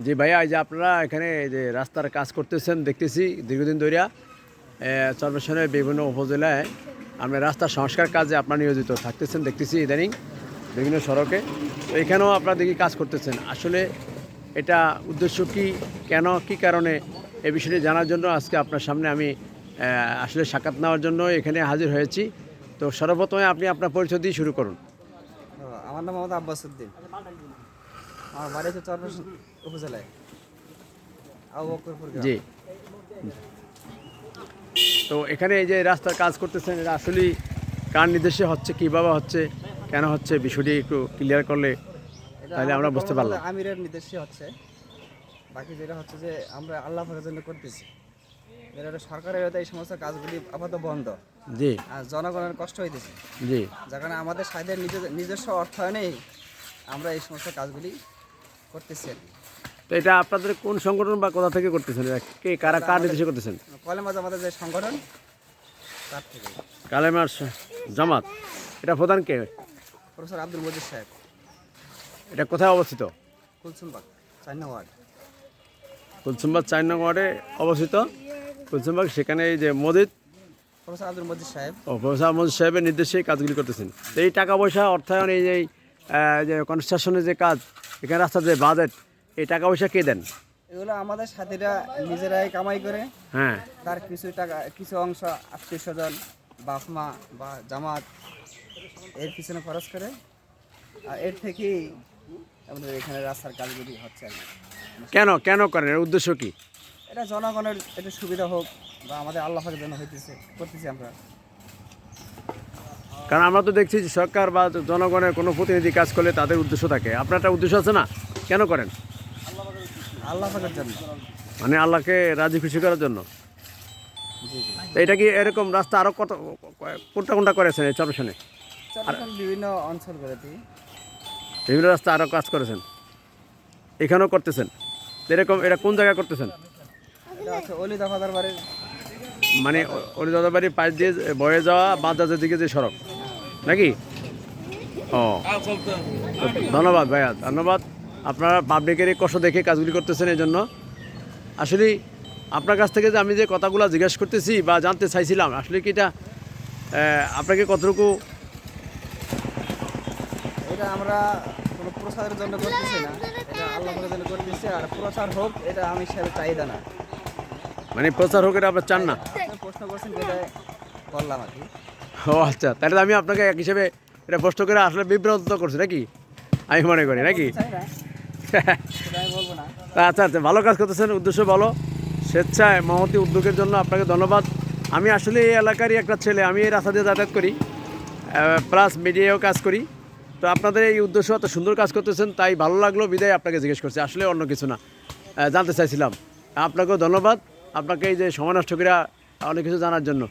জি ভাইয়া, এই যে আপনারা এখানে যে রাস্তার কাজ করতেছেন দেখতেছি দীর্ঘদিন ধরে চরফ্যাশনের বিভিন্ন উপজেলায় আমরা রাস্তার সংস্কার কাজে আপনারা নিয়োজিত থাকতেছেন দেখতেছি ইদানিং বিভিন্ন সড়কে। তো এখানেও আপনারা দেখি কাজ করতেছেন। আসলে এটা উদ্দেশ্য কি, কেন, কি কারণে, এই বিষয়টি জানার জন্য আজকে আপনার সামনে আমি আসলে সাক্ষাৎ নেওয়ার জন্য এখানে হাজির হয়েছি। তো সর্বপ্রথমে আপনি আপনার পরিচয় দিয়ে শুরু করুন। আমার নাম মোহাম্মদ আব্বাস উদ্দিন। আমার বাড়ি হচ্ছে চরফ্যাশন উপজেলায় আবু বকরপুর গ্রাম। জি, তো এখানে এই যে রাস্তার কাজ করতেছেন, এটা আসলে কার নির্দেশে হচ্ছে, কীভাবে হচ্ছে, কেন হচ্ছে, বিষয়টি একটু ক্লিয়ার করলে এটা তাহলে আমরা বুঝতে পারলাম। আমিরের নির্দেশে হচ্ছে। বাকি যেটা হচ্ছে যে আমরা আল্লাহ পাকের জন্য করতেছি। যেটা সরকারের এই সমস্ত কাজগুলি আপাতত বন্ধ। জি আর জনগণের কষ্ট হইতেছে, জি যার কারণে আমাদের সাইডের নিজস্ব অর্থায়নেই আমরা এই সমস্ত কাজগুলি করতেছি আর কি। তো এটা আপনাদের কোন সংগঠন বা কোথা থেকে করতেছেন, এটা কে, কারা, কার নির্দেশে করতেছেন? কলেমাজ আমাদের যে সংগঠন তার থেকে। কালেমার জামাত, এটা প্রধান কে? প্রফেসর আব্দুল মজিদ সাহেব। এটা কোথায় অবস্থিত? কুলসুমবাগ 4 নং ওয়ার্ড। কুলসুমবাগ 4 নং ওয়ার্ডে অবস্থিত। কুলসুমবাগ, সেখানে এই যে মসজিদ, প্রফেসর আব্দুল মজিদ সাহেব ও প্রফেসর মজিদ সাহেবের নির্দেশে এই কাজগুলি করতেছেন। তো এই টাকা পয়সা অর্থায়ন, এই যে কনস্ট্রাকশনের যে কাজ, এখানে রাস্তার যে বাজেট, এই টাকা পয়সা কে দেন? এগুলো আমাদের সাথীরা নিজেরাই কামাই করে। হ্যাঁ, তার কিছু টাকা, কিছু অংশ আত্মীয় স্বজন, বাপ মা বা জামাত এর পিছনে খরচ করে। আর এর থেকেই আমাদের এখানে রাস্তার কাজগুলি হচ্ছে আর কি। কেন কেন করেন, এর উদ্দেশ্য কি? এটা জনগণের একটু সুবিধা হোক বা আমাদের আল্লাহ পাকের জন্য করতেছি আমরা। কারণ আমরা তো দেখছি যে সরকার বা জনগণের কোনো প্রতিনিধি কাজ করলে তাদের উদ্দেশ্য থাকে, আপনার একটা উদ্দেশ্য আছে না, কেন করেন? আল্লাহ পাকের জন্য। মানে আল্লাহকে রাজি খুশি করার জন্য। জি জি। তো এটা কি এরকম রাস্তা আরও কোনটা কোনটা করেছেন এই চরফ্যাশনে? চট্টগ্রাম বিভিন্ন অঞ্চলগুলোতে বিভিন্ন রাস্তা আরও কাজ করেছেন, এখানেও করতেছেন। এরকম এটা কোন জায়গায় করতেছেন? এটা হচ্ছে অলি দফাদার বাড়ির। মানে ওই দাদাবাড়ির পাশ দিয়ে বয়ে যাওয়া বাজারের দিকে যে সড়ক নাকি? ও, ধন্যবাদ ভাইয়া, ধন্যবাদ। আপনারা পাবলিকের এই কষ্ট দেখে কাজগুলি করতেছেন, এই জন্য আসলে আপনার কাছ থেকে যে আমি যে কথাগুলো জিজ্ঞেস করতেছি বা জানতে চাইছিলাম, আসলে কি এটা আপনাকে কতটুকু? এটা আমরা কোনো প্রচারের জন্য করতেছি না, এটা আল্লাহ পাকের জন্য করতেছি। আর প্রচার হোক এটা আমি সেটা চাহিদা না। মানে প্রচার হোক, এটা আপনার চান না? আপনি প্রশ্ন করছেন যেটা বললাম আর কি। ও আচ্ছা, তাহলে আমি আপনাকে এক হিসেবে এটা প্রশ্ন করে আসলে বিভ্রান্ত করছি নাকি, আমি মনে করি নাকি? চাই না, সেটা আমি বলবো না। আচ্ছা আচ্ছা, ভালো কাজ করতেছেন, উদ্দেশ্য ভালো, স্বেচ্ছায় মহতি উদ্যোগের জন্য আপনাকে ধন্যবাদ। আমি আসলে এই এলাকারই একটা ছেলে, আমি এই রাস্তা দিয়ে যাতায়াত করি, প্লাস মিডিয়ায়ও কাজ করি। তো আপনাদের এই উদ্দেশ্য এত সুন্দর কাজ করতেছেন, তাই ভালো লাগলো, বিদায় আপনাকে জিজ্ঞেস করছি, আসলে অন্য কিছু না, জানতে চাইছিলাম। আপনাকেও ধন্যবাদ, আপনাকে এই যে সময় নষ্ট করে অনেক কিছু জানার জন্য।